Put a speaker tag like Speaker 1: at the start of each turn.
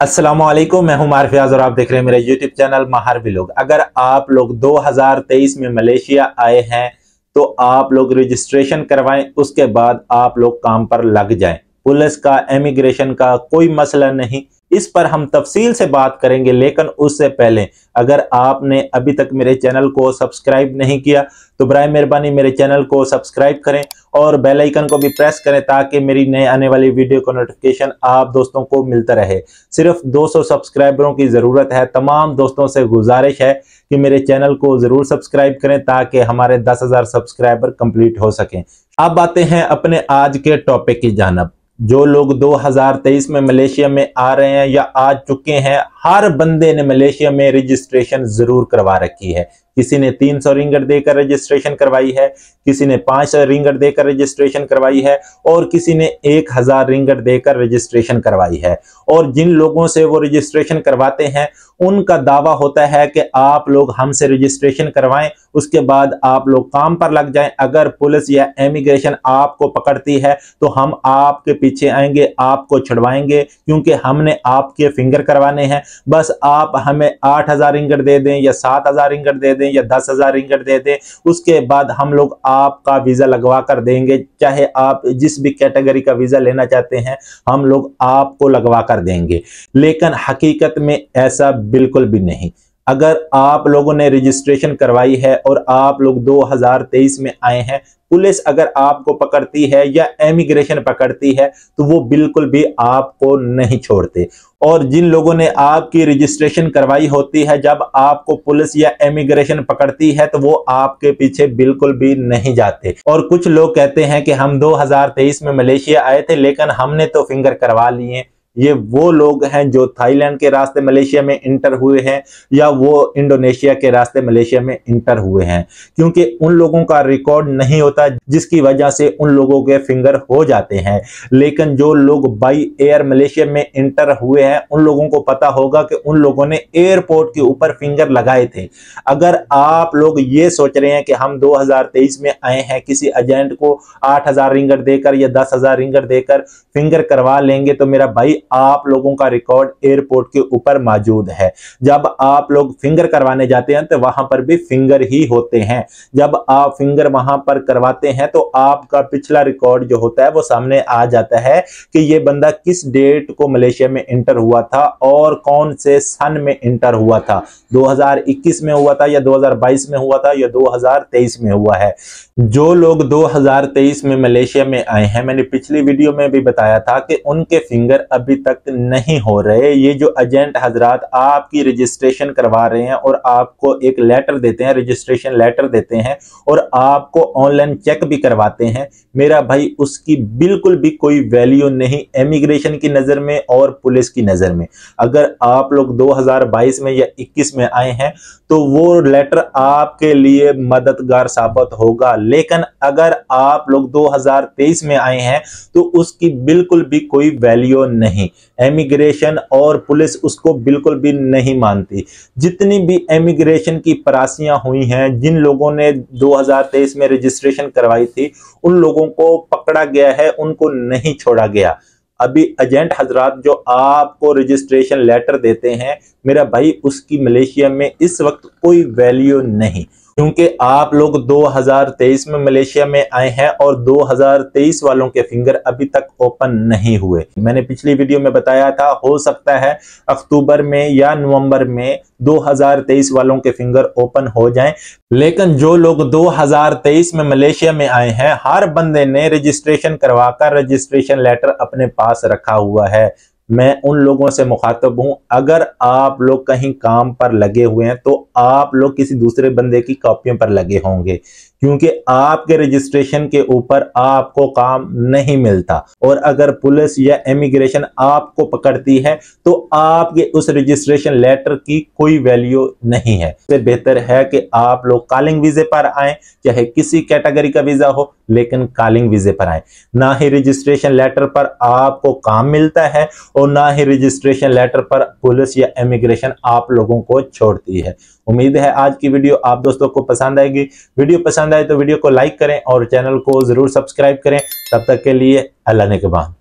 Speaker 1: अस्सलामुअलैकुम, मैं हूं मार फयाज और आप देख रहे हैं मेरा यूट्यूब चैनल माहर व्लॉग। अगर आप लोग 2023 में मलेशिया आए हैं तो आप लोग रजिस्ट्रेशन करवाएं, उसके बाद आप लोग काम पर लग जाएं। पुलिस का, इमिग्रेशन का कोई मसला नहीं, इस पर हम तफसील से बात करेंगे। लेकिन उससे पहले अगर आपने अभी तक मेरे चैनल को सब्सक्राइब नहीं किया तो बराए मेहरबानी मेरे चैनल को सब्सक्राइब करें और बेल आइकन को भी प्रेस करें ताकि मेरी नए आने वाली वीडियो का नोटिफिकेशन आप दोस्तों को मिलता रहे। सिर्फ 200 सब्सक्राइबरों की ज़रूरत है। तमाम दोस्तों से गुजारिश है कि मेरे चैनल को ज़रूर सब्सक्राइब करें ताकि हमारे 10,000 सब्सक्राइबर कंप्लीट हो सकें। अब आते हैं अपने आज के टॉपिक की जानिब। जो लोग 2023 में मलेशिया में आ रहे हैं या आ चुके हैं, हर बंदे ने मलेशिया में रजिस्ट्रेशन जरूर करवा रखी है। किसी ने 300 रिंगट देकर रजिस्ट्रेशन करवाई है, किसी ने 500 रिंगट देकर रजिस्ट्रेशन करवाई है और किसी ने 1000 रिंगट देकर रजिस्ट्रेशन करवाई है। और जिन लोगों से वो रजिस्ट्रेशन करवाते हैं उनका दावा होता है कि आप लोग हमसे रजिस्ट्रेशन करवाएं, उसके बाद आप लोग काम पर लग जाएं। अगर पुलिस या इमिग्रेशन आपको पकड़ती है तो हम आपके पीछे आएंगे, आपको छुड़वाएंगे, क्योंकि हमने आपके फिंगर करवाने हैं। बस आप हमें 8000 रिंगट दे दें या 7000 रिंगट दे दें या 10,000 रिंगट दे दें, उसके बाद हम लोग आपका वीजा लगवा कर देंगे। चाहे आप जिस भी कैटेगरी का वीजा लेना चाहते हैं हम लोग आपको लगवा कर देंगे। लेकिन हकीकत में ऐसा बिल्कुल भी नहीं। अगर आप लोगों ने रजिस्ट्रेशन करवाई है और आप लोग 2023 में आए हैं, पुलिस अगर आपको पकड़ती है या इमिग्रेशन पकड़ती है तो वो बिल्कुल भी आपको नहीं छोड़ते। और जिन लोगों ने आपकी रजिस्ट्रेशन करवाई होती है, जब आपको पुलिस या इमिग्रेशन पकड़ती है तो वो आपके पीछे बिल्कुल भी नहीं जाते। और कुछ लोग कहते हैं कि हम 2023 में मलेशिया आए थे लेकिन हमने तो फिंगर करवा लिए। ये वो लोग हैं जो थाईलैंड के रास्ते मलेशिया में इंटर हुए हैं या वो इंडोनेशिया के रास्ते मलेशिया में इंटर हुए हैं, क्योंकि उन लोगों का रिकॉर्ड नहीं होता जिसकी वजह से उन लोगों के फिंगर हो जाते हैं। लेकिन जो लोग बाई एयर मलेशिया में इंटर हुए हैं उन लोगों को पता होगा कि उन लोगों ने एयरपोर्ट के ऊपर फिंगर लगाए थे। अगर आप लोग ये सोच रहे हैं कि हम 2023 में आए हैं, किसी एजेंट को 8000 रिंगट देकर या 10,000 रिंगट देकर फिंगर करवा लेंगे, तो मेरा भाई आप लोगों का रिकॉर्ड एयरपोर्ट के ऊपर मौजूद है। जब आप लोग फिंगर करवाने जाते हैं तो वहां पर भी फिंगर ही होते हैं। जब आप फिंगर वहां पर करवाते हैं तो आपका पिछला रिकॉर्ड जो होता है वो सामने आ जाता है कि ये बंदा किस डेट को मलेशिया में इंटर हुआ था और कौन से सन में इंटर हुआ था। 2021 में हुआ था या 2022 में हुआ था या 2023 में हुआ है। जो लोग 2023 में मलेशिया में आए हैं, मैंने पिछली वीडियो में भी बताया था कि उनके फिंगर अभी तक नहीं हो रहे। ये जो एजेंट हजरात आपकी रजिस्ट्रेशन करवा रहे हैं और आपको एक लेटर देते हैं, रजिस्ट्रेशन लेटर देते हैं और आपको ऑनलाइन चेक भी करवाते हैं, मेरा भाई उसकी बिल्कुल भी कोई वैल्यू नहीं इमिग्रेशन की नजर में और पुलिस की नजर में। अगर आप लोग 2022 में या 21 में आए हैं तो वो लेटर आपके लिए मददगार साबित होगा। लेकिन अगर आप लोग 2023 में आए हैं तो उसकी बिल्कुल भी कोई वैल्यू नहीं। इमिग्रेशन और पुलिस उसको बिल्कुल भी नहीं मानती। जितनी भी इमिग्रेशन की परासियां हुई हैं, जिन लोगों ने 2023 में रजिस्ट्रेशन करवाई थी उन लोगों को पकड़ा गया है, उनको नहीं छोड़ा गया। अभी एजेंट हजरात जो आपको रजिस्ट्रेशन लेटर देते हैं, मेरा भाई उसकी मलेशिया में इस वक्त कोई वैल्यू नहीं, क्योंकि आप लोग 2023 में मलेशिया में आए हैं और 2023 वालों के फिंगर अभी तक ओपन नहीं हुए। मैंने पिछली वीडियो में बताया था हो सकता है अक्टूबर में या नवंबर में 2023 वालों के फिंगर ओपन हो जाएं। लेकिन जो लोग 2023 में मलेशिया में आए हैं, हर बंदे ने रजिस्ट्रेशन करवाकर रजिस्ट्रेशन लेटर अपने पास रखा हुआ है। मैं उन लोगों से मुखातब हूं, अगर आप लोग कहीं काम पर लगे हुए हैं तो आप लोग किसी दूसरे बंदे की कॉपियों पर लगे होंगे, क्योंकि आपके रजिस्ट्रेशन के ऊपर आपको काम नहीं मिलता। और अगर पुलिस या इमिग्रेशन आपको पकड़ती है तो आपके उस रजिस्ट्रेशन लेटर की कोई वैल्यू नहीं है। इससे बेहतर है कि आप लोग कॉलिंग वीजे पर आए, चाहे किसी कैटेगरी का वीजा हो, लेकिन कॉलिंग वीजे पर आए। ना ही रजिस्ट्रेशन लेटर पर आपको काम मिलता है और ना ही रजिस्ट्रेशन लेटर पर पुलिस या इमिग्रेशन आप लोगों को छोड़ती है। उम्मीद है आज की वीडियो आप दोस्तों को पसंद आएगी। वीडियो पसंद आए तो वीडियो को लाइक करें और चैनल को जरूर सब्सक्राइब करें। तब तक के लिए अल्लाह ने के बाद।